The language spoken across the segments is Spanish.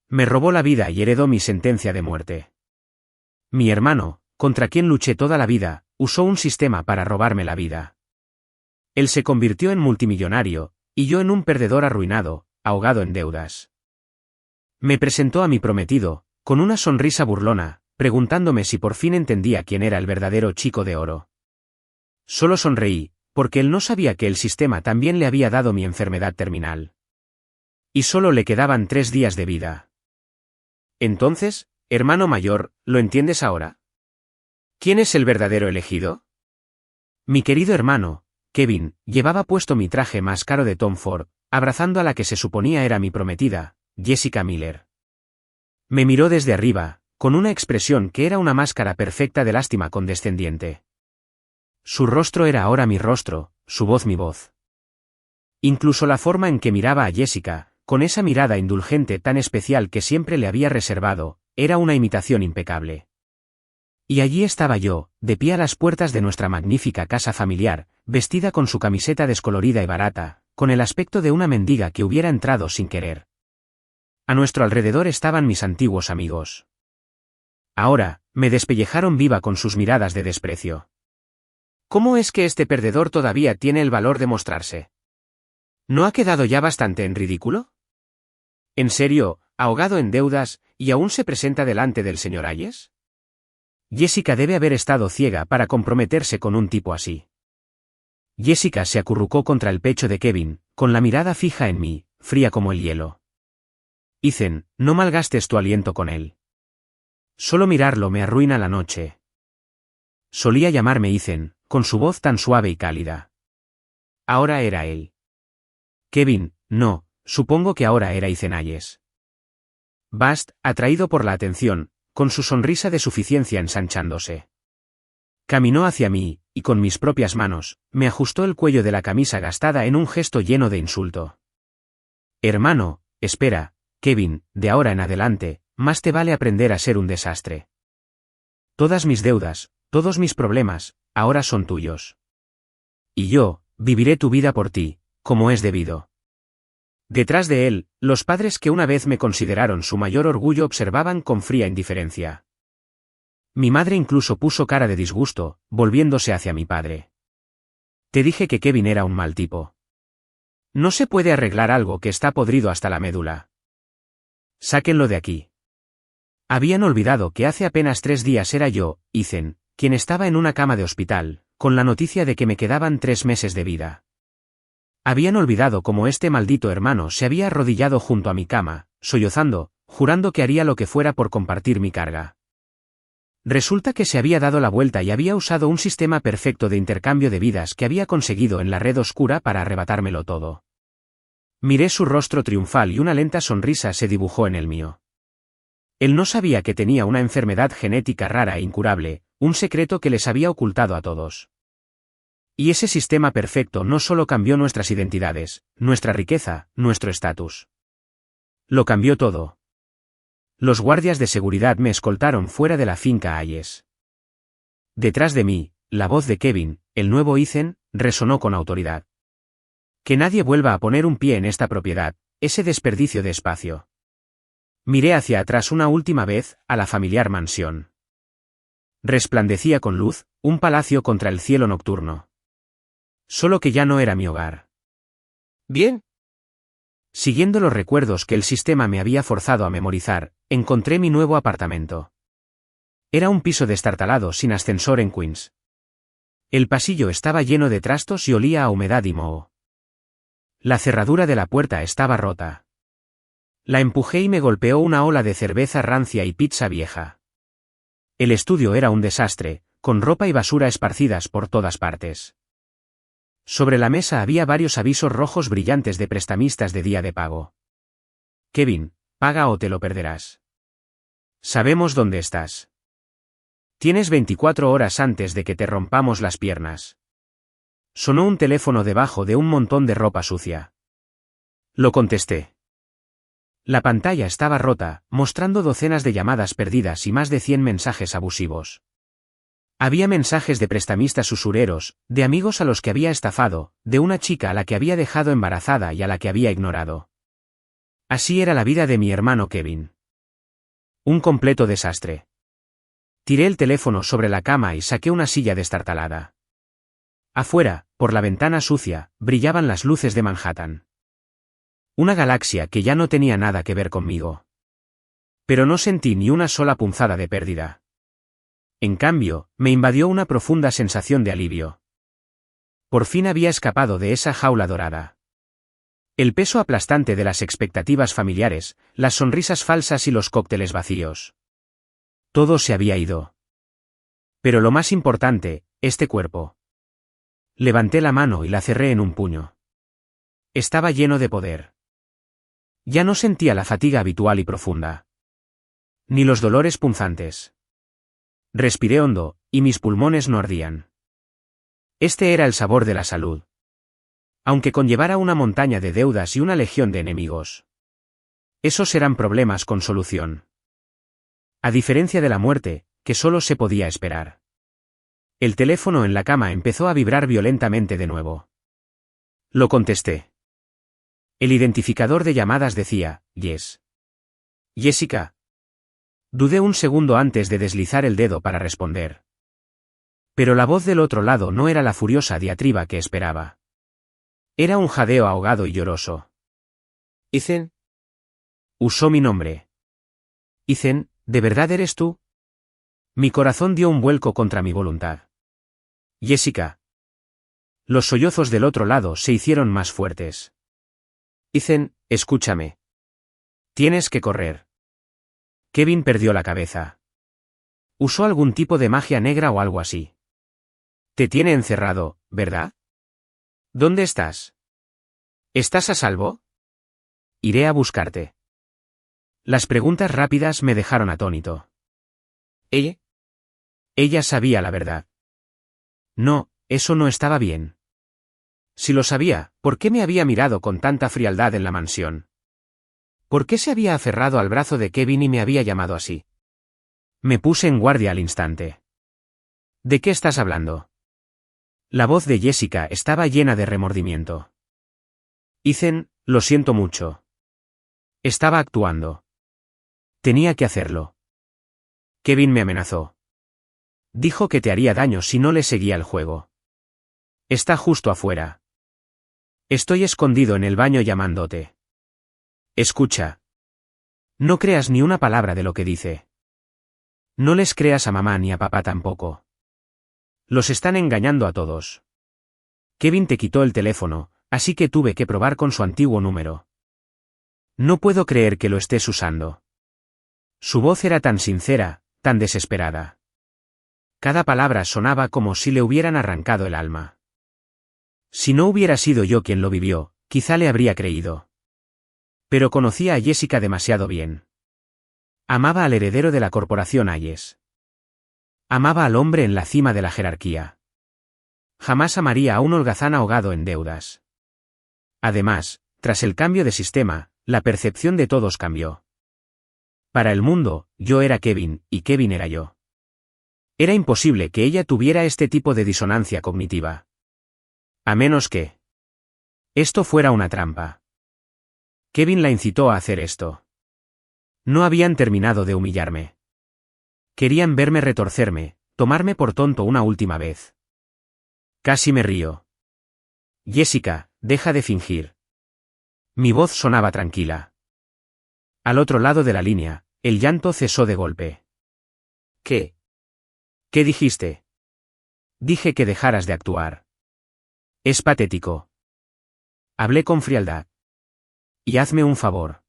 Me robó la vida y heredó mi sentencia de muerte. Mi hermano, contra quien luché toda la vida, usó un sistema para robarme la vida. Él se convirtió en multimillonario, y yo en un perdedor arruinado, ahogado en deudas. Me presentó a mi prometido, con una sonrisa burlona, preguntándome si por fin entendía quién era el verdadero chico de oro. Solo sonreí, porque él no sabía que el sistema también le había dado mi enfermedad terminal. Y solo le quedaban 3 días de vida. Entonces, hermano mayor, ¿lo entiendes ahora? ¿Quién es el verdadero elegido? Mi querido hermano, Kevin, llevaba puesto mi traje más caro de Tom Ford, abrazando a la que se suponía era mi prometida, Jessica Miller. Me miró desde arriba, con una expresión que era una máscara perfecta de lástima condescendiente. Su rostro era ahora mi rostro, su voz mi voz. Incluso la forma en que miraba a Jessica, con esa mirada indulgente tan especial que siempre le había reservado, era una imitación impecable. Y allí estaba yo, de pie a las puertas de nuestra magnífica casa familiar, vestida con su camiseta descolorida y barata, con el aspecto de una mendiga que hubiera entrado sin querer. A nuestro alrededor estaban mis antiguos amigos. Ahora, me despellejaron viva con sus miradas de desprecio. ¿Cómo es que este perdedor todavía tiene el valor de mostrarse? ¿No ha quedado ya bastante en ridículo? ¿En serio, ahogado en deudas, y aún se presenta delante del señor Hayes? Jessica debe haber estado ciega para comprometerse con un tipo así. Jessica se acurrucó contra el pecho de Kevin, con la mirada fija en mí, fría como el hielo. Ethan, no malgastes tu aliento con él. Solo mirarlo me arruina la noche. Solía llamarme Ethan, con su voz tan suave y cálida. Ahora era él. Kevin, no, supongo que ahora era Ethan Hayes. Bast, atraído por la atención, con su sonrisa de suficiencia ensanchándose. Caminó hacia mí, y con mis propias manos, me ajustó el cuello de la camisa gastada en un gesto lleno de insulto. Hermano, espera, Kevin, de ahora en adelante, más te vale aprender a ser un desastre. Todas mis deudas, todos mis problemas, ahora son tuyos. Y yo, viviré tu vida por ti, como es debido. Detrás de él, los padres que una vez me consideraron su mayor orgullo observaban con fría indiferencia. Mi madre incluso puso cara de disgusto, volviéndose hacia mi padre. Te dije que Kevin era un mal tipo. No se puede arreglar algo que está podrido hasta la médula. Sáquenlo de aquí. Habían olvidado que hace apenas 3 días era yo, Ethan, quien estaba en una cama de hospital, con la noticia de que me quedaban 3 meses de vida. Habían olvidado cómo este maldito hermano se había arrodillado junto a mi cama, sollozando, jurando que haría lo que fuera por compartir mi carga. Resulta que se había dado la vuelta y había usado un sistema perfecto de intercambio de vidas que había conseguido en la red oscura para arrebatármelo todo. Miré su rostro triunfal y una lenta sonrisa se dibujó en el mío. Él no sabía que tenía una enfermedad genética rara e incurable, un secreto que les había ocultado a todos. Y ese sistema perfecto no solo cambió nuestras identidades, nuestra riqueza, nuestro estatus. Lo cambió todo. Los guardias de seguridad me escoltaron fuera de la finca Hayes. Detrás de mí, la voz de Kevin, el nuevo Ethan, resonó con autoridad. Que nadie vuelva a poner un pie en esta propiedad, ese desperdicio de espacio. Miré hacia atrás una última vez, a la familiar mansión. Resplandecía con luz, un palacio contra el cielo nocturno. Solo que ya no era mi hogar. Bien. Siguiendo los recuerdos que el sistema me había forzado a memorizar, encontré mi nuevo apartamento. Era un piso destartalado sin ascensor en Queens. El pasillo estaba lleno de trastos y olía a humedad y moho. La cerradura de la puerta estaba rota. La empujé y me golpeó una ola de cerveza rancia y pizza vieja. El estudio era un desastre, con ropa y basura esparcidas por todas partes. Sobre la mesa había varios avisos rojos brillantes de prestamistas de día de pago. Kevin, paga o te lo perderás. Sabemos dónde estás. Tienes 24 horas antes de que te rompamos las piernas. Sonó un teléfono debajo de un montón de ropa sucia. Lo contesté. La pantalla estaba rota, mostrando docenas de llamadas perdidas y más de 100 mensajes abusivos. Había mensajes de prestamistas usureros, de amigos a los que había estafado, de una chica a la que había dejado embarazada y a la que había ignorado. Así era la vida de mi hermano Kevin. Un completo desastre. Tiré el teléfono sobre la cama y saqué una silla destartalada. Afuera, por la ventana sucia, brillaban las luces de Manhattan. Una galaxia que ya no tenía nada que ver conmigo. Pero no sentí ni una sola punzada de pérdida. En cambio, me invadió una profunda sensación de alivio. Por fin había escapado de esa jaula dorada. El peso aplastante de las expectativas familiares, las sonrisas falsas y los cócteles vacíos. Todo se había ido. Pero lo más importante, este cuerpo. Levanté la mano y la cerré en un puño. Estaba lleno de poder. Ya no sentía la fatiga habitual y profunda. Ni los dolores punzantes. Respiré hondo, y mis pulmones no ardían. Este era el sabor de la salud. Aunque conllevara una montaña de deudas y una legión de enemigos. Esos eran problemas con solución. A diferencia de la muerte, que solo se podía esperar. El teléfono en la cama empezó a vibrar violentamente de nuevo. Lo contesté. El identificador de llamadas decía, Yes. Jessica. Dudé un segundo antes de deslizar el dedo para responder. Pero la voz del otro lado no era la furiosa diatriba que esperaba. Era un jadeo ahogado y lloroso. Ethan. Usó mi nombre. Ethan, ¿de verdad eres tú? Mi corazón dio un vuelco contra mi voluntad. Jessica. Los sollozos del otro lado se hicieron más fuertes. Ethan, escúchame. Tienes que correr. Kevin perdió la cabeza. Usó algún tipo de magia negra o algo así. Te tiene encerrado, ¿verdad? ¿Dónde estás? ¿Estás a salvo? Iré a buscarte. Las preguntas rápidas me dejaron atónito. ¿Ella? Ella sabía la verdad. No, eso no estaba bien. Si lo sabía, ¿por qué me había mirado con tanta frialdad en la mansión? ¿Por qué se había aferrado al brazo de Kevin y me había llamado así? Me puse en guardia al instante. ¿De qué estás hablando? La voz de Jessica estaba llena de remordimiento. Ethan, lo siento mucho. Estaba actuando. Tenía que hacerlo. Kevin me amenazó. Dijo que te haría daño si no le seguía el juego. Está justo afuera. Estoy escondido en el baño llamándote. Escucha. No creas ni una palabra de lo que dice. No les creas a mamá ni a papá tampoco. Los están engañando a todos. Kevin te quitó el teléfono, así que tuve que probar con su antiguo número. No puedo creer que lo estés usando. Su voz era tan sincera, tan desesperada. Cada palabra sonaba como si le hubieran arrancado el alma. Si no hubiera sido yo quien lo vivió, quizá le habría creído. Pero conocía a Jessica demasiado bien. Amaba al heredero de la corporación Hayes. Amaba al hombre en la cima de la jerarquía. Jamás amaría a un holgazán ahogado en deudas. Además, tras el cambio de sistema, la percepción de todos cambió. Para el mundo, yo era Kevin, y Kevin era yo. Era imposible que ella tuviera este tipo de disonancia cognitiva. A menos que esto fuera una trampa. Kevin la incitó a hacer esto. No habían terminado de humillarme. Querían verme retorcerme, tomarme por tonto una última vez. Casi me río. Jessica, deja de fingir. Mi voz sonaba tranquila. Al otro lado de la línea, el llanto cesó de golpe. ¿Qué? ¿Qué dijiste? Dije que dejaras de actuar. Es patético. Hablé con frialdad. Y hazme un favor.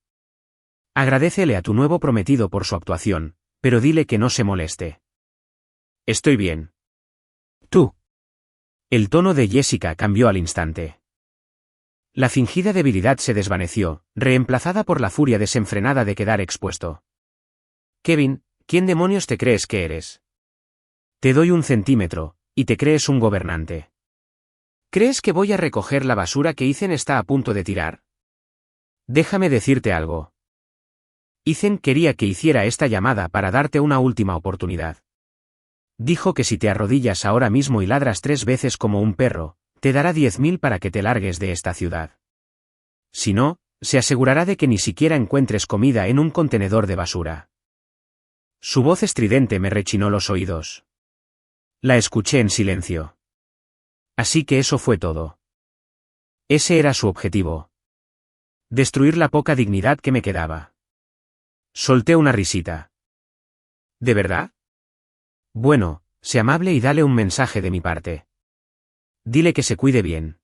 Agradécele a tu nuevo prometido por su actuación, pero dile que no se moleste. Estoy bien. Tú. El tono de Jessica cambió al instante. La fingida debilidad se desvaneció, reemplazada por la furia desenfrenada de quedar expuesto. Kevin, ¿quién demonios te crees que eres? Te doy 1 centímetro, y te crees un gobernante. ¿Crees que voy a recoger la basura que Ethan está a punto de tirar? Déjame decirte algo. Ethan quería que hiciera esta llamada para darte una última oportunidad. Dijo que si te arrodillas ahora mismo y ladras 3 veces como un perro, te dará 10.000 para que te largues de esta ciudad. Si no, se asegurará de que ni siquiera encuentres comida en un contenedor de basura. Su voz estridente me rechinó los oídos. La escuché en silencio. Así que eso fue todo. Ese era su objetivo. Destruir la poca dignidad que me quedaba. Solté una risita. ¿De verdad? Bueno, sé amable y dale un mensaje de mi parte. Dile que se cuide bien.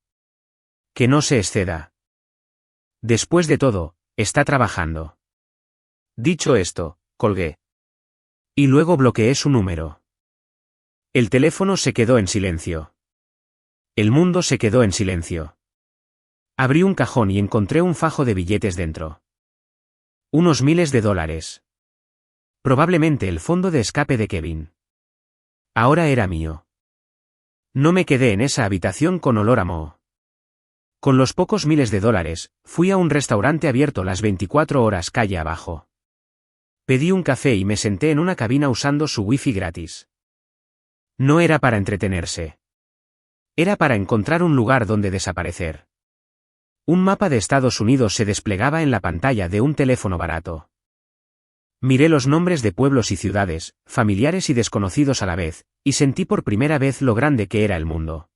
Que no se exceda. Después de todo, está trabajando. Dicho esto, colgué. Y luego bloqueé su número. El teléfono se quedó en silencio. El mundo se quedó en silencio. Abrí un cajón y encontré un fajo de billetes dentro. Unos miles de dólares. Probablemente el fondo de escape de Kevin. Ahora era mío. No me quedé en esa habitación con olor a moho. Con los pocos miles de dólares, fui a un restaurante abierto las 24 horas calle abajo. Pedí un café y me senté en una cabina usando su wifi gratis. No era para entretenerse. Era para encontrar un lugar donde desaparecer. Un mapa de Estados Unidos se desplegaba en la pantalla de un teléfono barato. Miré los nombres de pueblos y ciudades, familiares y desconocidos a la vez, y sentí por primera vez lo grande que era el mundo.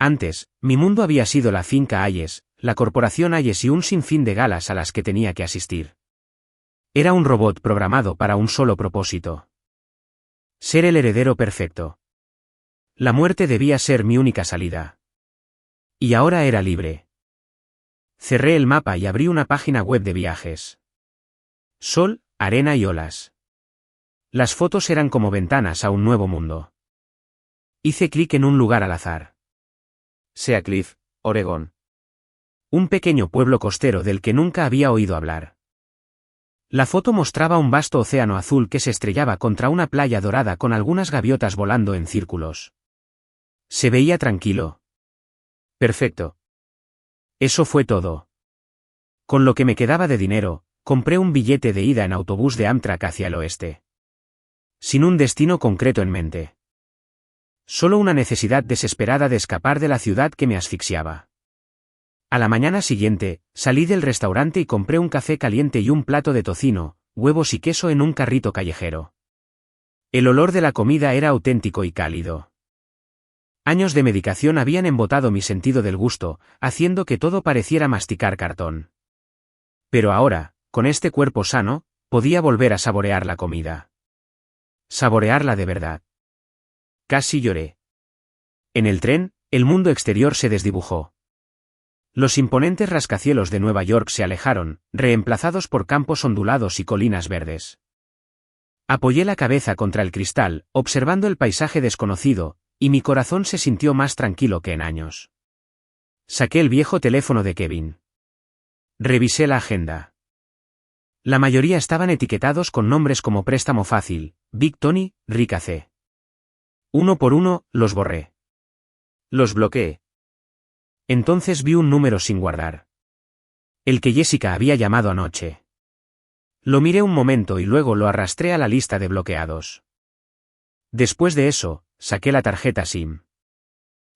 Antes, mi mundo había sido la finca Hayes, la corporación Hayes y un sinfín de galas a las que tenía que asistir. Era un robot programado para un solo propósito. Ser el heredero perfecto. La muerte debía ser mi única salida. Y ahora era libre. Cerré el mapa y abrí una página web de viajes. Sol, arena y olas. Las fotos eran como ventanas a un nuevo mundo. Hice clic en un lugar al azar. Sea Cliff, Oregón. Un pequeño pueblo costero del que nunca había oído hablar. La foto mostraba un vasto océano azul que se estrellaba contra una playa dorada con algunas gaviotas volando en círculos. Se veía tranquilo. Perfecto. Eso fue todo. Con lo que me quedaba de dinero, compré un billete de ida en autobús de Amtrak hacia el oeste. Sin un destino concreto en mente. Solo una necesidad desesperada de escapar de la ciudad que me asfixiaba. A la mañana siguiente, salí del restaurante y compré un café caliente y un plato de tocino, huevos y queso en un carrito callejero. El olor de la comida era auténtico y cálido. Años de medicación habían embotado mi sentido del gusto, haciendo que todo pareciera masticar cartón. Pero ahora, con este cuerpo sano, podía volver a saborear la comida. Saborearla de verdad. Casi lloré. En el tren, el mundo exterior se desdibujó. Los imponentes rascacielos de Nueva York se alejaron, reemplazados por campos ondulados y colinas verdes. Apoyé la cabeza contra el cristal, observando el paisaje desconocido, y mi corazón se sintió más tranquilo que en años. Saqué el viejo teléfono de Kevin. Revisé la agenda. La mayoría estaban etiquetados con nombres como Préstamo Fácil, Big Tony, Rica C. Uno por uno, los borré. Los bloqueé. Entonces vi un número sin guardar. El que Jessica había llamado anoche. Lo miré un momento y luego lo arrastré a la lista de bloqueados. Después de eso, saqué la tarjeta SIM.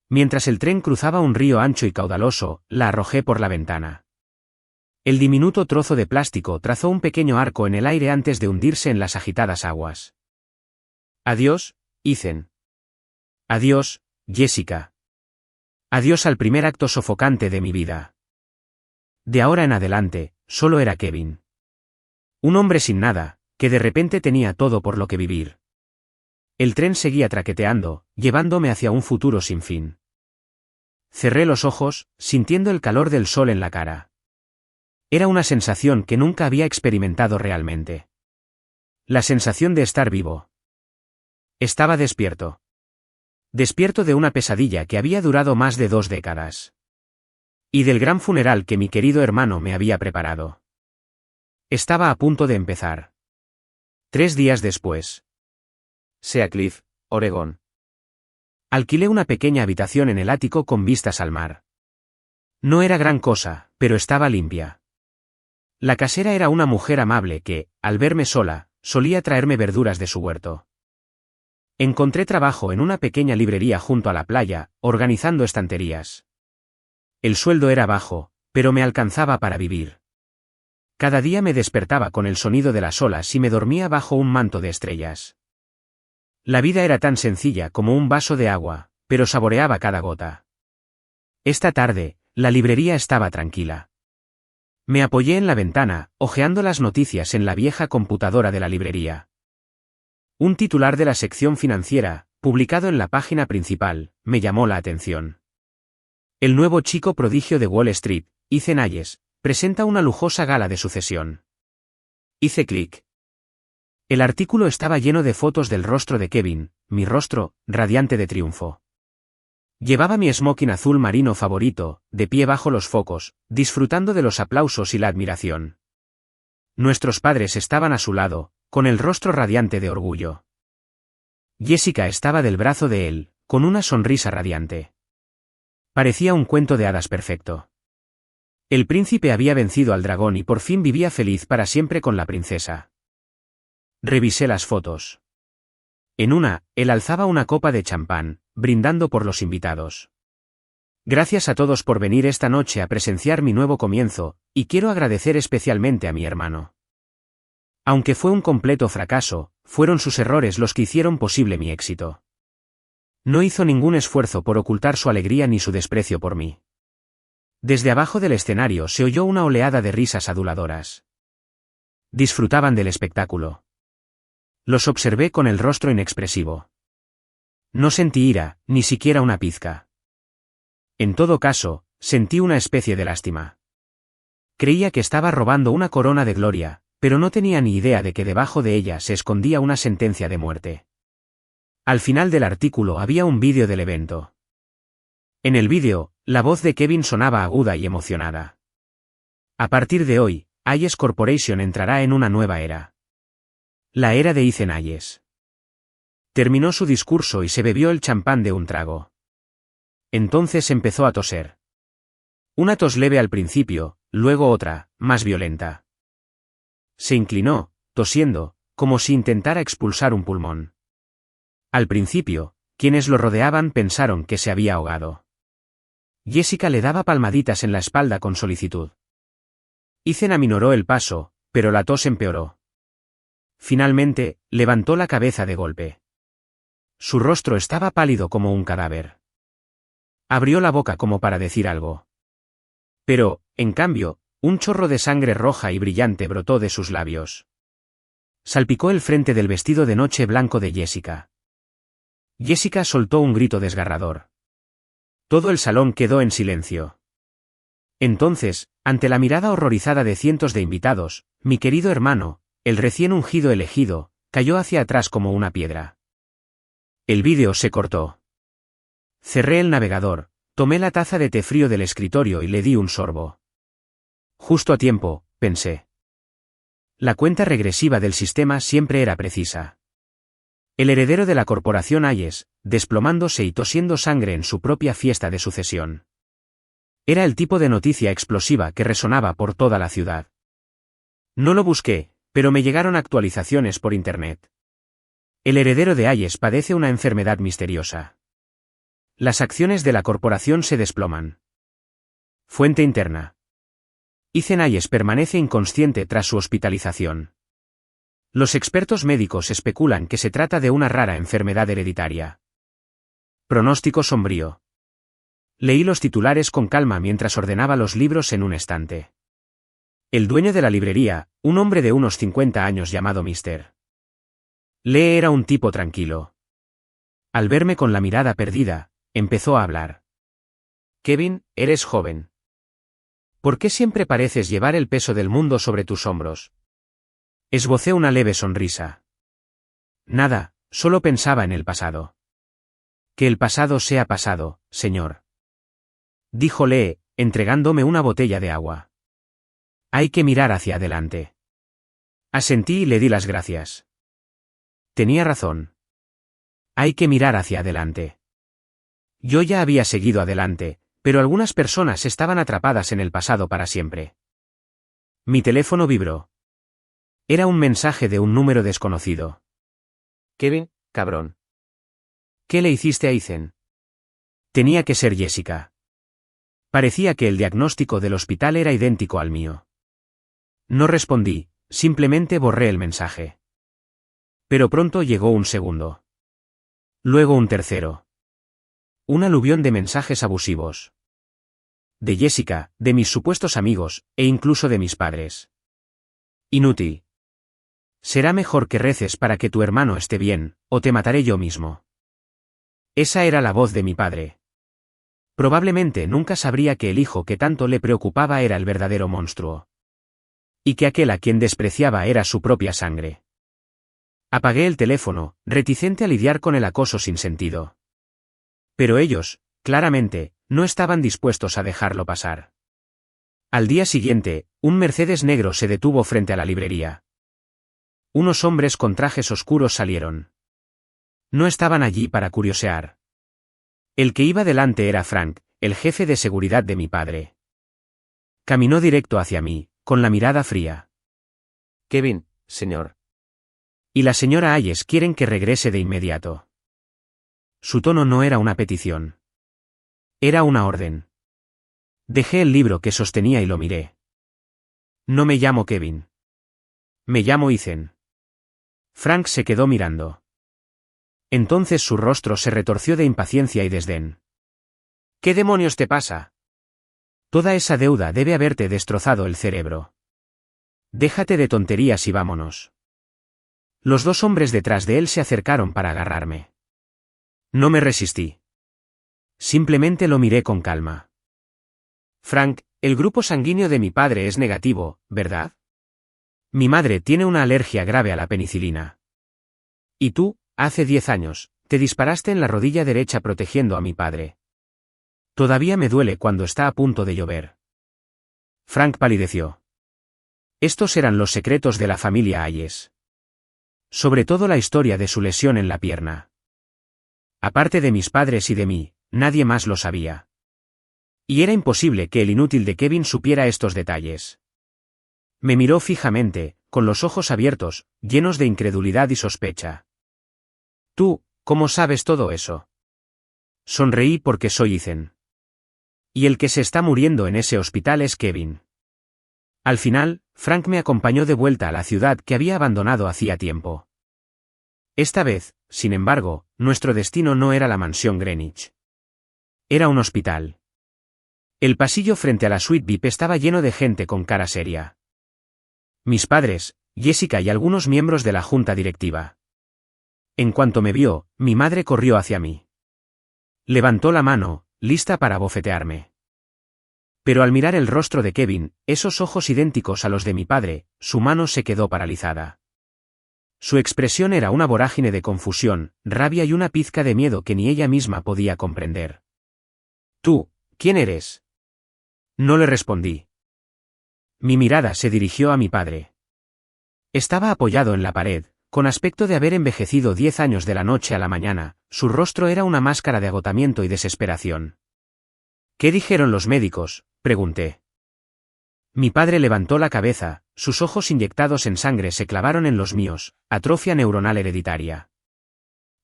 Mientras el tren cruzaba un río ancho y caudaloso, la arrojé por la ventana. El diminuto trozo de plástico trazó un pequeño arco en el aire antes de hundirse en las agitadas aguas. Adiós, Ethan. Adiós, Jessica. Adiós al primer acto sofocante de mi vida. De ahora en adelante, solo era Kevin. Un hombre sin nada, que de repente tenía todo por lo que vivir. El tren seguía traqueteando, llevándome hacia un futuro sin fin. Cerré los ojos, sintiendo el calor del sol en la cara. Era una sensación que nunca había experimentado realmente. La sensación de estar vivo. Estaba despierto. Despierto de una pesadilla que había durado más de 2 décadas. Y del gran funeral que mi querido hermano me había preparado. Estaba a punto de empezar. 3 días después. Sea Cliff, Oregón. Alquilé una pequeña habitación en el ático con vistas al mar. No era gran cosa, pero estaba limpia. La casera era una mujer amable que, al verme sola, solía traerme verduras de su huerto. Encontré trabajo en una pequeña librería junto a la playa, organizando estanterías. El sueldo era bajo, pero me alcanzaba para vivir. Cada día me despertaba con el sonido de las olas y me dormía bajo un manto de estrellas. La vida era tan sencilla como un vaso de agua, pero saboreaba cada gota. Esta tarde, la librería estaba tranquila. Me apoyé en la ventana, hojeando las noticias en la vieja computadora de la librería. Un titular de la sección financiera, publicado en la página principal, me llamó la atención. El nuevo chico prodigio de Wall Street, Ethan Hayes, presenta una lujosa gala de sucesión. Hice clic. El artículo estaba lleno de fotos del rostro de Kevin, mi rostro, radiante de triunfo. Llevaba mi smoking azul marino favorito, de pie bajo los focos, disfrutando de los aplausos y la admiración. Nuestros padres estaban a su lado, con el rostro radiante de orgullo. Jessica estaba del brazo de él, con una sonrisa radiante. Parecía un cuento de hadas perfecto. El príncipe había vencido al dragón y por fin vivía feliz para siempre con la princesa. Revisé las fotos. En una, él alzaba una copa de champán, brindando por los invitados. Gracias a todos por venir esta noche a presenciar mi nuevo comienzo, y quiero agradecer especialmente a mi hermano. Aunque fue un completo fracaso, fueron sus errores los que hicieron posible mi éxito. No hizo ningún esfuerzo por ocultar su alegría ni su desprecio por mí. Desde abajo del escenario se oyó una oleada de risas aduladoras. Disfrutaban del espectáculo. Los observé con el rostro inexpresivo. No sentí ira, ni siquiera una pizca. En todo caso, sentí una especie de lástima. Creía que estaba robando una corona de gloria, pero no tenía ni idea de que debajo de ella se escondía una sentencia de muerte. Al final del artículo había un vídeo del evento. En el vídeo, la voz de Kevin sonaba aguda y emocionada. A partir de hoy, Hayes Corporation entrará en una nueva era. La era de Ethan Hayes. Terminó su discurso y se bebió el champán de un trago. Entonces empezó a toser. Una tos leve al principio, luego otra, más violenta. Se inclinó, tosiendo, como si intentara expulsar un pulmón. Al principio, quienes lo rodeaban pensaron que se había ahogado. Jessica le daba palmaditas en la espalda con solicitud. Ethan aminoró el paso, pero la tos empeoró. Finalmente, levantó la cabeza de golpe. Su rostro estaba pálido como un cadáver. Abrió la boca como para decir algo. Pero, en cambio, un chorro de sangre roja y brillante brotó de sus labios. Salpicó el frente del vestido de noche blanco de Jessica. Jessica soltó un grito desgarrador. Todo el salón quedó en silencio. Entonces, ante la mirada horrorizada de cientos de invitados, mi querido hermano, el recién ungido elegido, cayó hacia atrás como una piedra. El vídeo se cortó. Cerré el navegador, tomé la taza de té frío del escritorio y le di un sorbo. Justo a tiempo, pensé. La cuenta regresiva del sistema siempre era precisa. El heredero de la corporación Hayes, desplomándose y tosiendo sangre en su propia fiesta de sucesión. Era el tipo de noticia explosiva que resonaba por toda la ciudad. No lo busqué, pero me llegaron actualizaciones por internet. El heredero de Hayes padece una enfermedad misteriosa. Las acciones de la corporación se desploman. Fuente interna. Ethan Hayes permanece inconsciente tras su hospitalización. Los expertos médicos especulan que se trata de una rara enfermedad hereditaria. Pronóstico sombrío. Leí los titulares con calma mientras ordenaba los libros en un estante. El dueño de la librería, un hombre de unos 50 años llamado Mr. Lee, era un tipo tranquilo. Al verme con la mirada perdida, empezó a hablar. Kevin, eres joven. ¿Por qué siempre pareces llevar el peso del mundo sobre tus hombros? Esbocé una leve sonrisa. Nada, solo pensaba en el pasado. Que el pasado sea pasado, señor. Dijo Lee, entregándome una botella de agua. Hay que mirar hacia adelante. Asentí y le di las gracias. Tenía razón. Hay que mirar hacia adelante. Yo ya había seguido adelante, pero algunas personas estaban atrapadas en el pasado para siempre. Mi teléfono vibró. Era un mensaje de un número desconocido. Kevin, cabrón. ¿Qué le hiciste a Ethan? Tenía que ser Jessica. Parecía que el diagnóstico del hospital era idéntico al mío. No respondí, simplemente borré el mensaje. Pero pronto llegó un segundo. Luego un tercero. Un aluvión de mensajes abusivos. De Jessica, de mis supuestos amigos, e incluso de mis padres. Inútil. Será mejor que reces para que tu hermano esté bien, o te mataré yo mismo. Esa era la voz de mi padre. Probablemente nunca sabría que el hijo que tanto le preocupaba era el verdadero monstruo. Y que aquel a quien despreciaba era su propia sangre. Apagué el teléfono, reticente a lidiar con el acoso sin sentido. Pero ellos, claramente, no estaban dispuestos a dejarlo pasar. Al día siguiente, un Mercedes negro se detuvo frente a la librería. Unos hombres con trajes oscuros salieron. No estaban allí para curiosear. El que iba delante era Frank, el jefe de seguridad de mi padre. Caminó directo hacia mí, con la mirada fría. Kevin, señor. Y la señora Hayes quieren que regrese de inmediato. Su tono no era una petición. Era una orden. Dejé el libro que sostenía y lo miré. No me llamo Kevin. Me llamo Ethan. Frank se quedó mirando. Entonces su rostro se retorció de impaciencia y desdén. ¿Qué demonios te pasa? Toda esa deuda debe haberte destrozado el cerebro. Déjate de tonterías y vámonos. Los dos hombres detrás de él se acercaron para agarrarme. No me resistí. Simplemente lo miré con calma. Frank, el grupo sanguíneo de mi padre es negativo, ¿verdad? Mi madre tiene una alergia grave a la penicilina. Y tú, hace 10 años, te disparaste en la rodilla derecha protegiendo a mi padre. Todavía me duele cuando está a punto de llover. Frank palideció. Estos eran los secretos de la familia Hayes. Sobre todo la historia de su lesión en la pierna. Aparte de mis padres y de mí, nadie más lo sabía. Y era imposible que el inútil de Kevin supiera estos detalles. Me miró fijamente, con los ojos abiertos, llenos de incredulidad y sospecha. ¿Tú, cómo sabes todo eso? Sonreí porque soy Ethan. Y el que se está muriendo en ese hospital es Kevin. Al final, Frank me acompañó de vuelta a la ciudad que había abandonado hacía tiempo. Esta vez, sin embargo, nuestro destino no era la mansión Greenwich. Era un hospital. El pasillo frente a la suite VIP estaba lleno de gente con cara seria. Mis padres, Jessica y algunos miembros de la junta directiva. En cuanto me vio, mi madre corrió hacia mí. Levantó la mano, lista para bofetearme. Pero al mirar el rostro de Kevin, esos ojos idénticos a los de mi padre, su mano se quedó paralizada. Su expresión era una vorágine de confusión, rabia y una pizca de miedo que ni ella misma podía comprender. ¿Tú, quién eres? No le respondí. Mi mirada se dirigió a mi padre. Estaba apoyado en la pared, con aspecto de haber envejecido 10 años de la noche a la mañana, su rostro era una máscara de agotamiento y desesperación. ¿Qué dijeron los médicos?, pregunté. Mi padre levantó la cabeza, sus ojos inyectados en sangre se clavaron en los míos, atrofia neuronal hereditaria.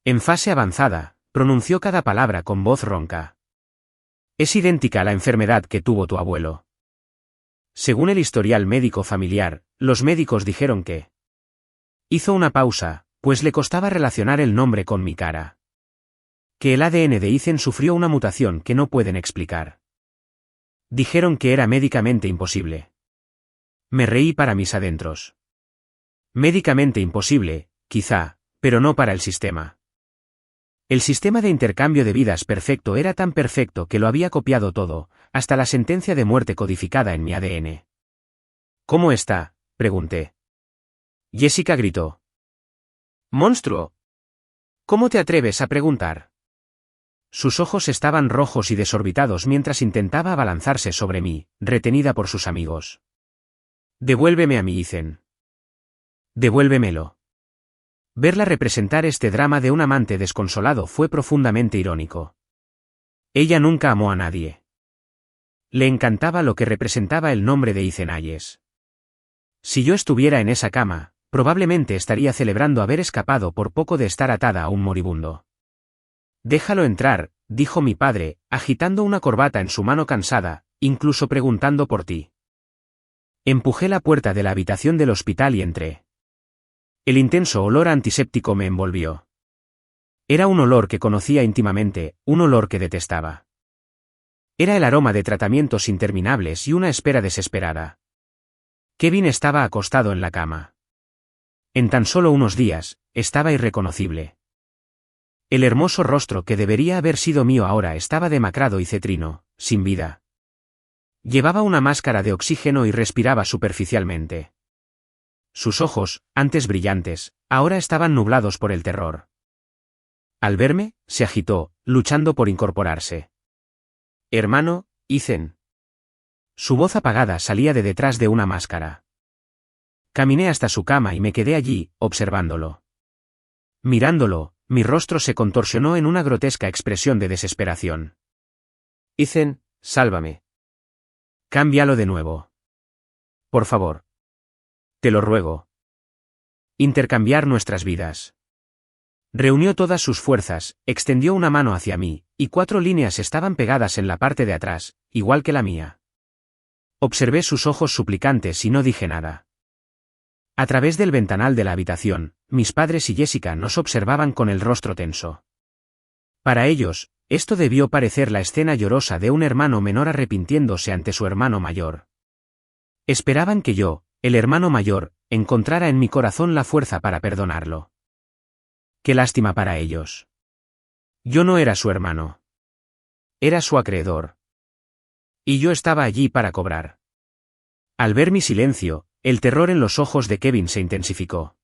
En fase avanzada, pronunció cada palabra con voz ronca. Es idéntica a la enfermedad que tuvo tu abuelo. Según el historial médico familiar, los médicos dijeron que... Hizo una pausa, pues le costaba relacionar el nombre con mi cara. Que el ADN de Ethan sufrió una mutación que no pueden explicar. Dijeron que era médicamente imposible. Me reí para mis adentros. Médicamente imposible, quizá, pero no para el sistema. El sistema de intercambio de vidas perfecto era tan perfecto que lo había copiado todo, hasta la sentencia de muerte codificada en mi ADN. ¿Cómo está?, pregunté. Jessica gritó. ¡Monstruo! ¿Cómo te atreves a preguntar? Sus ojos estaban rojos y desorbitados mientras intentaba abalanzarse sobre mí, retenida por sus amigos. Devuélveme a mí, Ethan. Devuélvemelo. Verla representar este drama de un amante desconsolado fue profundamente irónico. Ella nunca amó a nadie. Le encantaba lo que representaba el nombre de Ethan Hayes. Si yo estuviera en esa cama, probablemente estaría celebrando haber escapado por poco de estar atada a un moribundo. Déjalo entrar, dijo mi padre, agitando una corbata en su mano cansada, incluso preguntando por ti. Empujé la puerta de la habitación del hospital y entré. El intenso olor antiséptico me envolvió. Era un olor que conocía íntimamente, un olor que detestaba. Era el aroma de tratamientos interminables y una espera desesperada. Kevin estaba acostado en la cama. En tan solo unos días, estaba irreconocible. El hermoso rostro que debería haber sido mío ahora estaba demacrado y cetrino, sin vida. Llevaba una máscara de oxígeno y respiraba superficialmente. Sus ojos, antes brillantes, ahora estaban nublados por el terror. Al verme, se agitó, luchando por incorporarse. «Hermano, Ethan». Su voz apagada salía de detrás de una máscara. Caminé hasta su cama y me quedé allí, observándolo. Mirándolo, mi rostro se contorsionó en una grotesca expresión de desesperación. Ethan, sálvame. Cámbialo de nuevo. Por favor. Te lo ruego. Intercambiar nuestras vidas. Reunió todas sus fuerzas, extendió una mano hacia mí, y 4 líneas estaban pegadas en la parte de atrás, igual que la mía. Observé sus ojos suplicantes y no dije nada. A través del ventanal de la habitación, mis padres y Jessica nos observaban con el rostro tenso. Para ellos, esto debió parecer la escena llorosa de un hermano menor arrepintiéndose ante su hermano mayor. Esperaban que yo, el hermano mayor, encontrara en mi corazón la fuerza para perdonarlo. Qué lástima para ellos. Yo no era su hermano. Era su acreedor. Y yo estaba allí para cobrar. Al ver mi silencio, el terror en los ojos de Kevin se intensificó.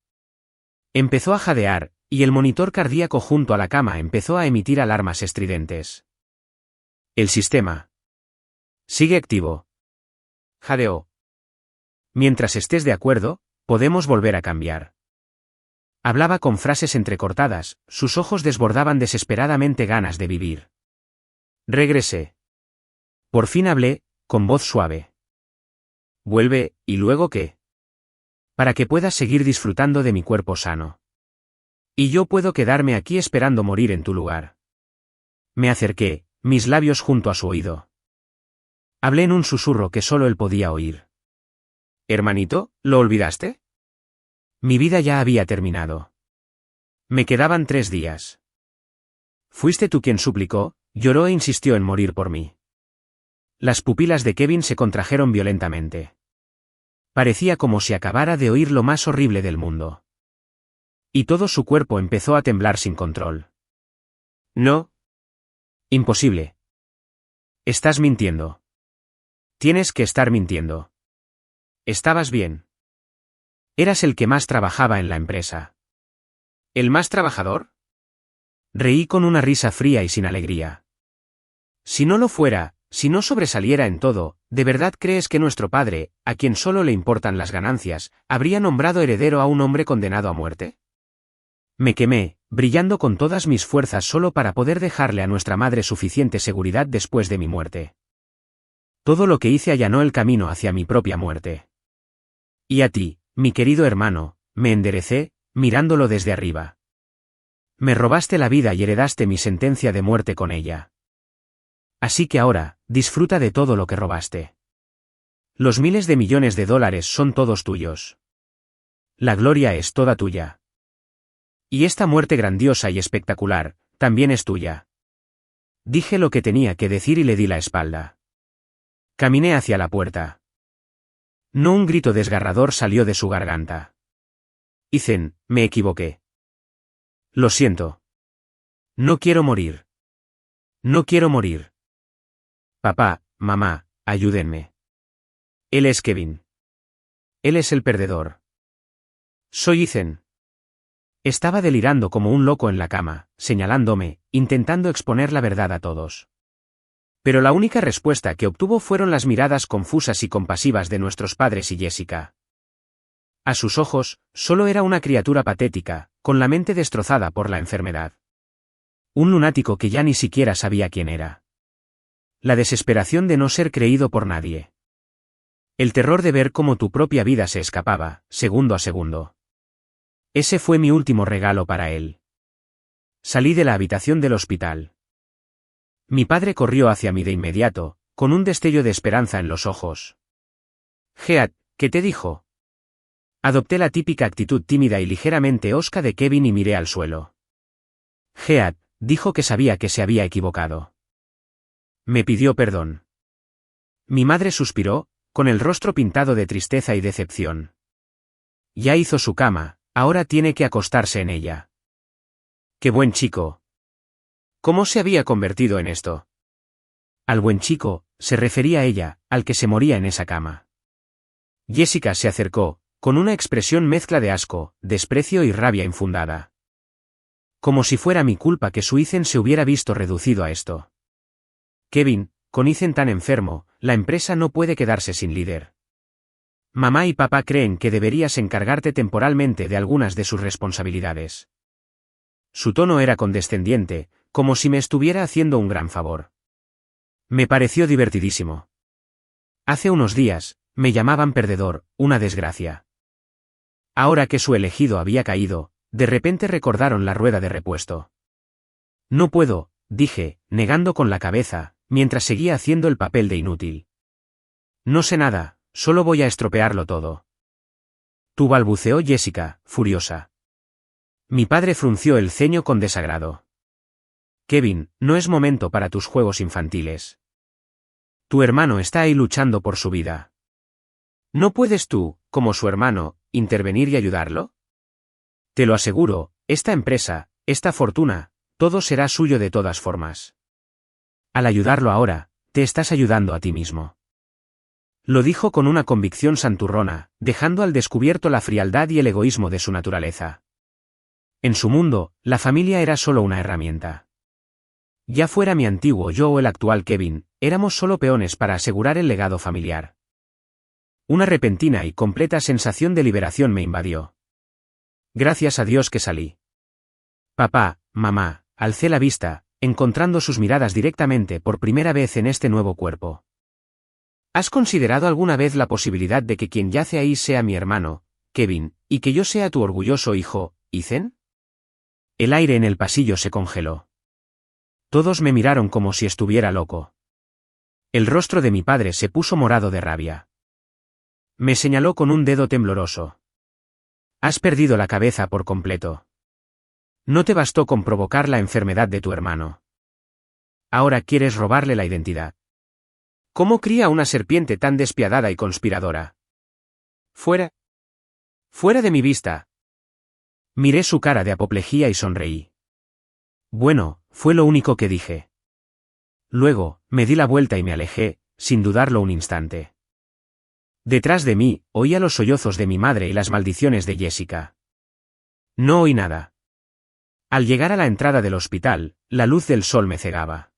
Empezó a jadear, y el monitor cardíaco junto a la cama empezó a emitir alarmas estridentes. El sistema. Sigue activo. Jadeó. Mientras estés de acuerdo, podemos volver a cambiar. Hablaba con frases entrecortadas, sus ojos desbordaban desesperadamente ganas de vivir. Regresé. Por fin hablé, con voz suave. Vuelve, ¿y luego qué? Para que puedas seguir disfrutando de mi cuerpo sano. Y yo puedo quedarme aquí esperando morir en tu lugar. Me acerqué, mis labios junto a su oído. Hablé en un susurro que solo él podía oír. Hermanito, ¿lo olvidaste? Mi vida ya había terminado. Me quedaban 3 días. Fuiste tú quien suplicó, lloró e insistió en morir por mí. Las pupilas de Kevin se contrajeron violentamente. Parecía como si acabara de oír lo más horrible del mundo. Y todo su cuerpo empezó a temblar sin control. No. Imposible. Estás mintiendo. Tienes que estar mintiendo. Estabas bien. Eras el que más trabajaba en la empresa. ¿El más trabajador? Reí con una risa fría y sin alegría. Si no lo fuera, si no sobresaliera en todo, ¿de verdad crees que nuestro padre, a quien solo le importan las ganancias, habría nombrado heredero a un hombre condenado a muerte? Me quemé, brillando con todas mis fuerzas solo para poder dejarle a nuestra madre suficiente seguridad después de mi muerte. Todo lo que hice allanó el camino hacia mi propia muerte. Y a ti, mi querido hermano, me enderecé, mirándolo desde arriba. Me robaste la vida y heredaste mi sentencia de muerte con ella. Así que ahora, disfruta de todo lo que robaste. Los miles de millones de dólares son todos tuyos. La gloria es toda tuya. Y esta muerte grandiosa y espectacular, también es tuya. Dije lo que tenía que decir y le di la espalda. Caminé hacia la puerta. No, un grito desgarrador salió de su garganta. Ethan, me equivoqué. Lo siento. No quiero morir. No quiero morir. Papá, mamá, ayúdenme. Él es Kevin. Él es el perdedor. Soy Ethan. Estaba delirando como un loco en la cama, señalándome, intentando exponer la verdad a todos. Pero la única respuesta que obtuvo fueron las miradas confusas y compasivas de nuestros padres y Jessica. A sus ojos, solo era una criatura patética, con la mente destrozada por la enfermedad. Un lunático que ya ni siquiera sabía quién era. La desesperación de no ser creído por nadie. El terror de ver cómo tu propia vida se escapaba, segundo a segundo. Ese fue mi último regalo para él. Salí de la habitación del hospital. Mi padre corrió hacia mí de inmediato, con un destello de esperanza en los ojos. Heath, ¿Qué te dijo? Adopté la típica actitud tímida y ligeramente hosca de Kevin y miré al suelo. Heath dijo que sabía que se había equivocado. Me pidió perdón. Mi madre suspiró, con el rostro pintado de tristeza y decepción. Ya hizo su cama, ahora tiene que acostarse en ella. ¡Qué buen chico! ¿Cómo se había convertido en esto? Al buen chico, se refería a ella, al que se moría en esa cama. Jessica se acercó, con una expresión mezcla de asco, desprecio y rabia infundada. Como si fuera mi culpa que su Ethan se hubiera visto reducido a esto. Kevin, con Ethan tan enfermo, la empresa no puede quedarse sin líder. Mamá y papá creen que deberías encargarte temporalmente de algunas de sus responsabilidades. Su tono era condescendiente, como si me estuviera haciendo un gran favor. Me pareció divertidísimo. Hace unos días, me llamaban perdedor, una desgracia. Ahora que su elegido había caído, de repente recordaron la rueda de repuesto. No puedo, dije, negando con la cabeza, mientras seguía haciendo el papel de inútil. No sé nada, solo voy a estropearlo todo. Tú, balbuceó Jessica, furiosa. Mi padre frunció el ceño con desagrado. Kevin, no es momento para tus juegos infantiles. Tu hermano está ahí luchando por su vida. ¿No puedes tú, como su hermano, intervenir y ayudarlo? Te lo aseguro, esta empresa, esta fortuna, todo será suyo de todas formas. Al ayudarlo ahora, te estás ayudando a ti mismo. Lo dijo con una convicción santurrona, dejando al descubierto la frialdad y el egoísmo de su naturaleza. En su mundo, la familia era solo una herramienta. Ya fuera mi antiguo yo o el actual Kevin, éramos solo peones para asegurar el legado familiar. Una repentina y completa sensación de liberación me invadió. Gracias a Dios que salí. Papá, mamá, alcé la vista, encontrando sus miradas directamente por primera vez en este nuevo cuerpo. ¿Has considerado alguna vez la posibilidad de que quien yace ahí sea mi hermano, Kevin, y que yo sea tu orgulloso hijo, Ethan? El aire en el pasillo se congeló. Todos me miraron como si estuviera loco. El rostro de mi padre se puso morado de rabia. Me señaló con un dedo tembloroso. Has perdido la cabeza por completo. No te bastó con provocar la enfermedad de tu hermano. Ahora quieres robarle la identidad. ¿Cómo cría una serpiente tan despiadada y conspiradora? Fuera. Fuera de mi vista. Miré su cara de apoplejía y sonreí. Bueno, fue lo único que dije. Luego, me di la vuelta y me alejé, sin dudarlo un instante. Detrás de mí, oía los sollozos de mi madre y las maldiciones de Jessica. No oí nada. Al llegar a la entrada del hospital, la luz del sol me cegaba.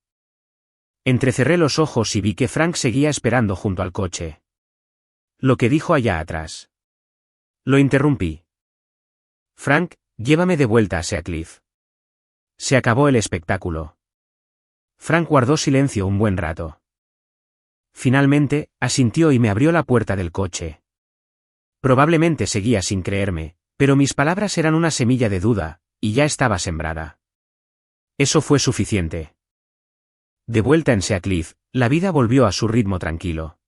Entrecerré los ojos y vi que Frank seguía esperando junto al coche. Lo que dijo allá atrás. Lo interrumpí. Frank, llévame de vuelta a Seacliff. Se acabó el espectáculo. Frank guardó silencio un buen rato. Finalmente, asintió y me abrió la puerta del coche. Probablemente seguía sin creerme, pero mis palabras eran una semilla de duda, y ya estaba sembrada. Eso fue suficiente. De vuelta en Seacliff, la vida volvió a su ritmo tranquilo.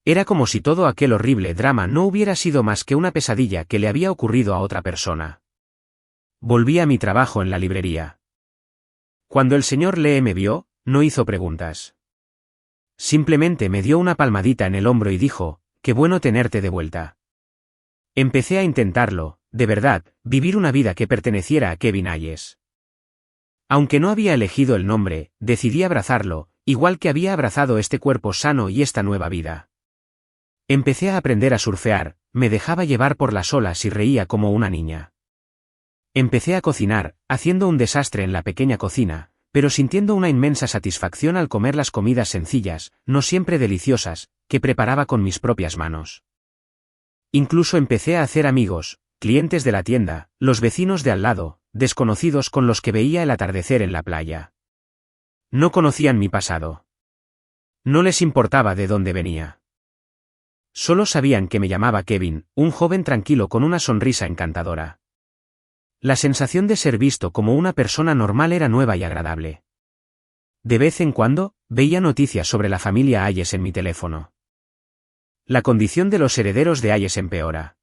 Era como si todo aquel horrible drama no hubiera sido más que una pesadilla que le había ocurrido a otra persona. Volví a mi trabajo en la librería. Cuando el señor Lee me vio, no hizo preguntas. Simplemente me dio una palmadita en el hombro y dijo, «Qué bueno tenerte de vuelta». Empecé a intentarlo, de verdad, vivir una vida que perteneciera a Kevin Hayes. Aunque no había elegido el nombre, decidí abrazarlo, igual que había abrazado este cuerpo sano y esta nueva vida. Empecé a aprender a surfear, me dejaba llevar por las olas y reía como una niña. Empecé a cocinar, haciendo un desastre en la pequeña cocina, pero sintiendo una inmensa satisfacción al comer las comidas sencillas, no siempre deliciosas, que preparaba con mis propias manos. Incluso empecé a hacer amigos, clientes de la tienda, los vecinos de al lado, desconocidos con los que veía el atardecer en la playa. No conocían mi pasado. No les importaba de dónde venía. Solo sabían que me llamaba Kevin, un joven tranquilo con una sonrisa encantadora. La sensación de ser visto como una persona normal era nueva y agradable. De vez en cuando, veía noticias sobre la familia Hayes en mi teléfono. La condición de los herederos de Hayes empeora.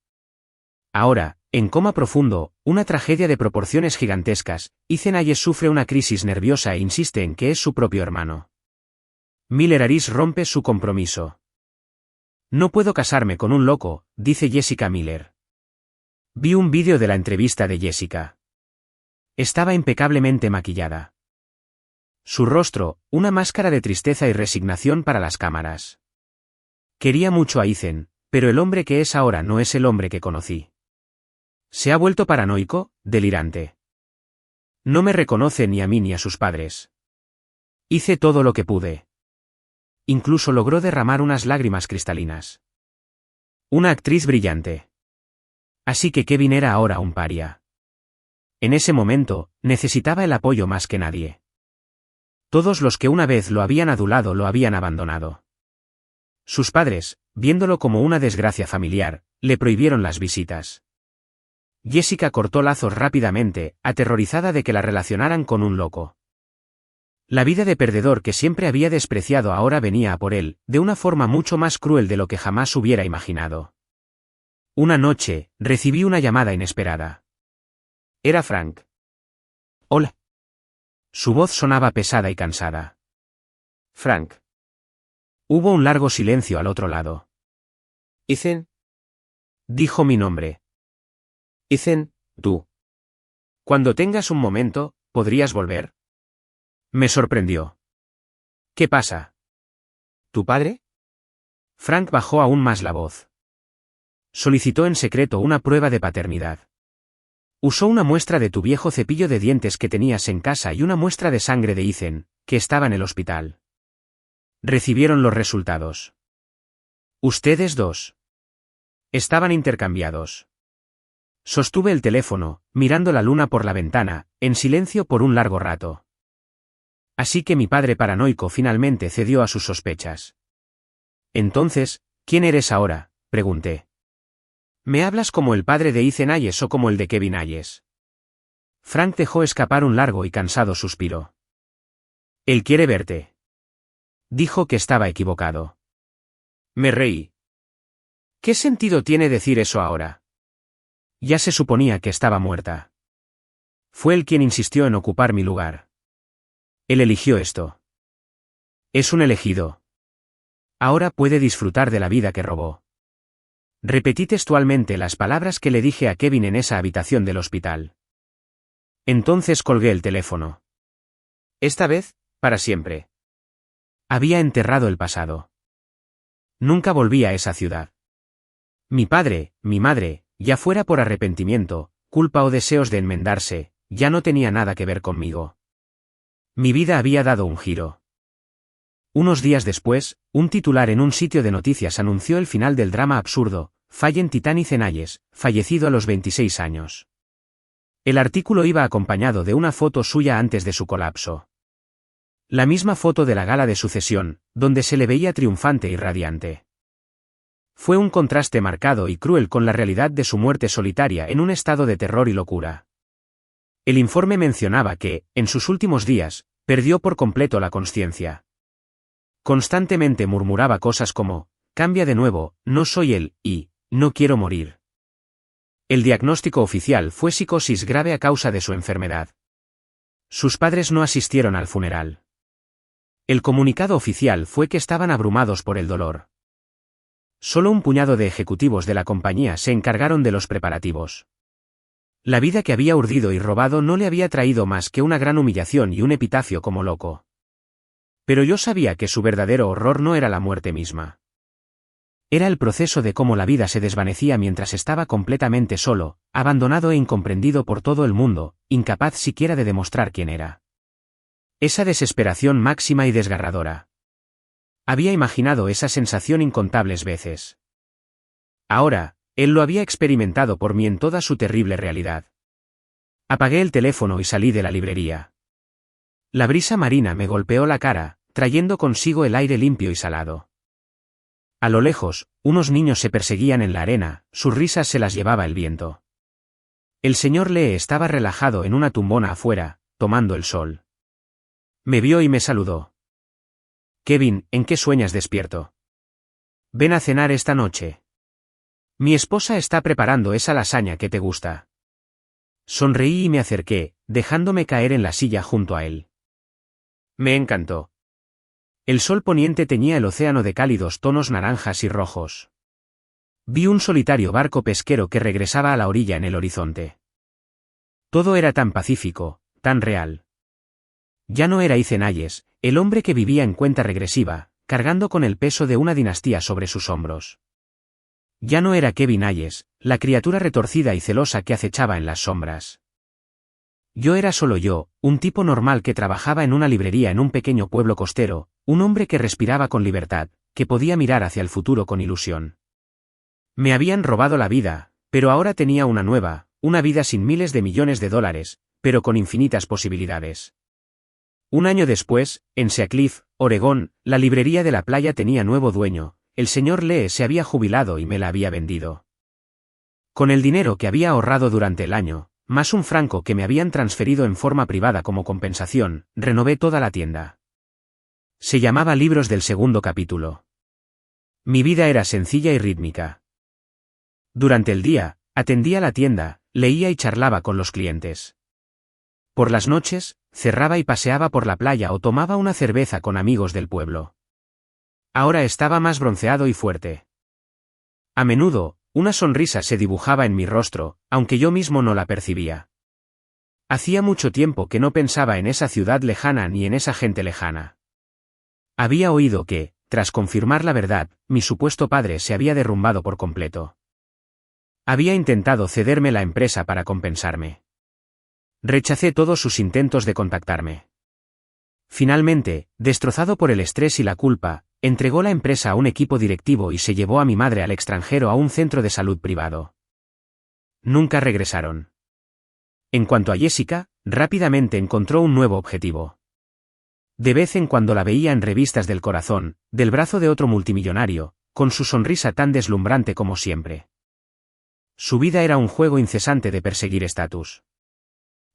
Ahora, en coma profundo, una tragedia de proporciones gigantescas, Ethan Hayes sufre una crisis nerviosa e insiste en que es su propio hermano. Miller Aris rompe su compromiso. No puedo casarme con un loco, dice Jessica Miller. Vi un vídeo de la entrevista de Jessica. Estaba impecablemente maquillada. Su rostro, una máscara de tristeza y resignación para las cámaras. Quería mucho a Ethan, pero el hombre que es ahora no es el hombre que conocí. Se ha vuelto paranoico, delirante. No me reconoce ni a mí ni a sus padres. Hice todo lo que pude. Incluso logró derramar unas lágrimas cristalinas. Una actriz brillante. Así que Kevin era ahora un paria. En ese momento, necesitaba el apoyo más que nadie. Todos los que una vez lo habían adulado lo habían abandonado. Sus padres, viéndolo como una desgracia familiar, le prohibieron las visitas. Jessica cortó lazos rápidamente, aterrorizada de que la relacionaran con un loco. La vida de perdedor que siempre había despreciado ahora venía a por él, de una forma mucho más cruel de lo que jamás hubiera imaginado. Una noche, recibí una llamada inesperada. Era Frank. Hola. Su voz sonaba pesada y cansada. Frank. Hubo un largo silencio al otro lado. Ethan. Dijo mi nombre. Ethan, tú. Cuando tengas un momento, ¿podrías volver? Me sorprendió. ¿Qué pasa? ¿Tu padre? Frank bajó aún más la voz. Solicitó en secreto una prueba de paternidad. Usó una muestra de tu viejo cepillo de dientes que tenías en casa y una muestra de sangre de Ethan, que estaba en el hospital. Recibieron los resultados. Ustedes dos. Estaban intercambiados. Sostuve el teléfono, mirando la luna por la ventana, en silencio por un largo rato. Así que mi padre paranoico finalmente cedió a sus sospechas. Entonces, ¿quién eres ahora?, pregunté. ¿Me hablas como el padre de Ethan Hayes o como el de Kevin Hayes? Frank dejó escapar un largo y cansado suspiro. Él quiere verte. Dijo que estaba equivocado. Me reí. ¿Qué sentido tiene decir eso ahora? Ya se suponía que estaba muerta. Fue él quien insistió en ocupar mi lugar. Él eligió esto. Es un elegido. Ahora puede disfrutar de la vida que robó. Repetí textualmente las palabras que le dije a Kevin en esa habitación del hospital. Entonces colgué el teléfono. Esta vez, para siempre. Había enterrado el pasado. Nunca volví a esa ciudad. Mi padre, mi madre, ya fuera por arrepentimiento, culpa o deseos de enmendarse, ya no tenía nada que ver conmigo. Mi vida había dado un giro. Unos días después, un titular en un sitio de noticias anunció el final del drama absurdo, Fallen Titán Ethan Hayes, fallecido a los 26 años. El artículo iba acompañado de una foto suya antes de su colapso. La misma foto de la gala de sucesión, donde se le veía triunfante y radiante. Fue un contraste marcado y cruel con la realidad de su muerte solitaria en un estado de terror y locura. El informe mencionaba que, en sus últimos días, perdió por completo la consciencia. Constantemente murmuraba cosas como, cambia de nuevo, no soy él, y, no quiero morir. El diagnóstico oficial fue psicosis grave a causa de su enfermedad. Sus padres no asistieron al funeral. El comunicado oficial fue que estaban abrumados por el dolor. Solo un puñado de ejecutivos de la compañía se encargaron de los preparativos. La vida que había urdido y robado no le había traído más que una gran humillación y un epitafio como loco. Pero yo sabía que su verdadero horror no era la muerte misma. Era el proceso de cómo la vida se desvanecía mientras estaba completamente solo, abandonado e incomprendido por todo el mundo, incapaz siquiera de demostrar quién era. Esa desesperación máxima y desgarradora. Había imaginado esa sensación incontables veces. Ahora, él lo había experimentado por mí en toda su terrible realidad. Apagué el teléfono y salí de la librería. La brisa marina me golpeó la cara, trayendo consigo el aire limpio y salado. A lo lejos, unos niños se perseguían en la arena, sus risas se las llevaba el viento. El señor Lee estaba relajado en una tumbona afuera, tomando el sol. Me vio y me saludó. Kevin, ¿en qué sueñas despierto? Ven a cenar esta noche. Mi esposa está preparando esa lasaña que te gusta. Sonreí y me acerqué, dejándome caer en la silla junto a él. Me encantó. El sol poniente teñía el océano de cálidos tonos naranjas y rojos. Vi un solitario barco pesquero que regresaba a la orilla en el horizonte. Todo era tan pacífico, tan real. Ya no era Ethan Hayes, el hombre que vivía en cuenta regresiva, cargando con el peso de una dinastía sobre sus hombros. Ya no era Kevin Hayes, la criatura retorcida y celosa que acechaba en las sombras. Yo era solo yo, un tipo normal que trabajaba en una librería en un pequeño pueblo costero, un hombre que respiraba con libertad, que podía mirar hacia el futuro con ilusión. Me habían robado la vida, pero ahora tenía una nueva, una vida sin miles de millones de dólares, pero con infinitas posibilidades. Un año después, en Seacliff, Oregón, la librería de la playa tenía nuevo dueño, el señor Lee se había jubilado y me la había vendido. Con el dinero que había ahorrado durante el año, más un franco que me habían transferido en forma privada como compensación, renové toda la tienda. Se llamaba Libros del segundo capítulo. Mi vida era sencilla y rítmica. Durante el día, atendía la tienda, leía y charlaba con los clientes. Por las noches, cerraba y paseaba por la playa o tomaba una cerveza con amigos del pueblo. Ahora estaba más bronceado y fuerte. A menudo, una sonrisa se dibujaba en mi rostro, aunque yo mismo no la percibía. Hacía mucho tiempo que no pensaba en esa ciudad lejana ni en esa gente lejana. Había oído que, tras confirmar la verdad, mi supuesto padre se había derrumbado por completo. Había intentado cederme la empresa para compensarme. Rechacé todos sus intentos de contactarme. Finalmente, destrozado por el estrés y la culpa, entregó la empresa a un equipo directivo y se llevó a mi madre al extranjero a un centro de salud privado. Nunca regresaron. En cuanto a Jessica, rápidamente encontró un nuevo objetivo. De vez en cuando la veía en revistas del corazón, del brazo de otro multimillonario, con su sonrisa tan deslumbrante como siempre. Su vida era un juego incesante de perseguir estatus.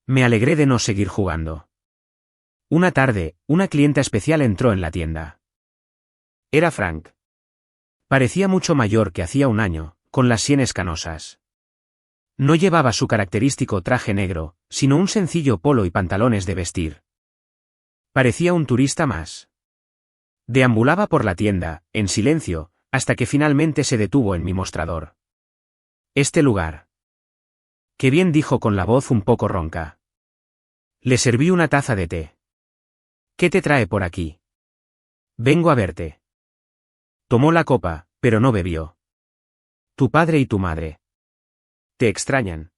Me alegré de no seguir jugando. Una tarde, una clienta especial entró en la tienda. Era Frank. Parecía mucho mayor que hacía un año, con las sienes canosas. No llevaba su característico traje negro, sino un sencillo polo y pantalones de vestir. Parecía un turista más. Deambulaba por la tienda, en silencio, hasta que finalmente se detuvo en mi mostrador. Este lugar. Qué bien, dijo con la voz un poco ronca. Le serví una taza de té. ¿Qué te trae por aquí? Vengo a verte. Tomó la copa, pero no bebió. Tu padre y tu madre. ¿Te extrañan?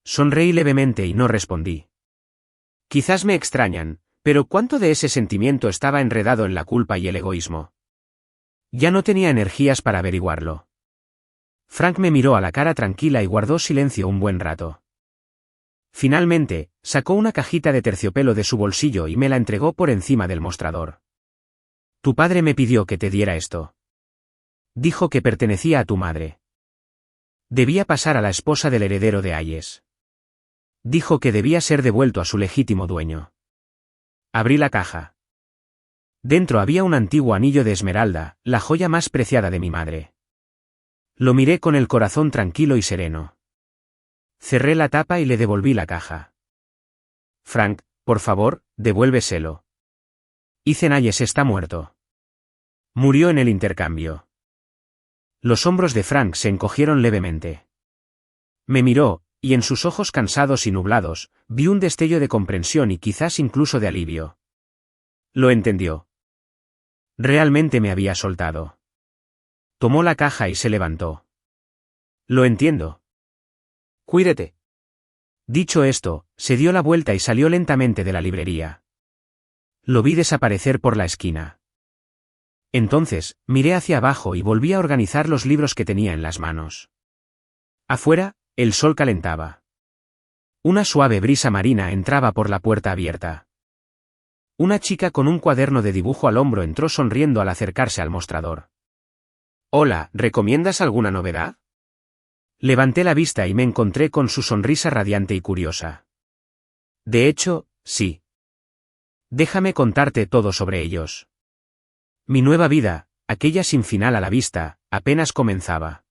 Sonreí levemente y no respondí. Quizás me extrañan, pero ¿cuánto de ese sentimiento estaba enredado en la culpa y el egoísmo? Ya no tenía energías para averiguarlo. Frank me miró a la cara tranquila y guardó silencio un buen rato. Finalmente, sacó una cajita de terciopelo de su bolsillo y me la entregó por encima del mostrador. Tu padre me pidió que te diera esto. Dijo que pertenecía a tu madre. Debía pasar a la esposa del heredero de Hayes. Dijo que debía ser devuelto a su legítimo dueño. Abrí la caja. Dentro había un antiguo anillo de esmeralda, la joya más preciada de mi madre. Lo miré con el corazón tranquilo y sereno. Cerré la tapa y le devolví la caja. Frank, por favor, devuélveselo. Ethan Hayes está muerto. Murió en el intercambio. Los hombros de Frank se encogieron levemente. Me miró, y en sus ojos cansados y nublados, vi un destello de comprensión y quizás incluso de alivio. Lo entendió. Realmente me había soltado. Tomó la caja y se levantó. Lo entiendo. Cuídate. Dicho esto, se dio la vuelta y salió lentamente de la librería. Lo vi desaparecer por la esquina. Entonces, miré hacia abajo y volví a organizar los libros que tenía en las manos. Afuera, el sol calentaba. Una suave brisa marina entraba por la puerta abierta. Una chica con un cuaderno de dibujo al hombro entró sonriendo al acercarse al mostrador. Hola, ¿recomiendas alguna novedad? Levanté la vista y me encontré con su sonrisa radiante y curiosa. De hecho, sí. Déjame contarte todo sobre ellos. Mi nueva vida, aquella sin final a la vista, apenas comenzaba.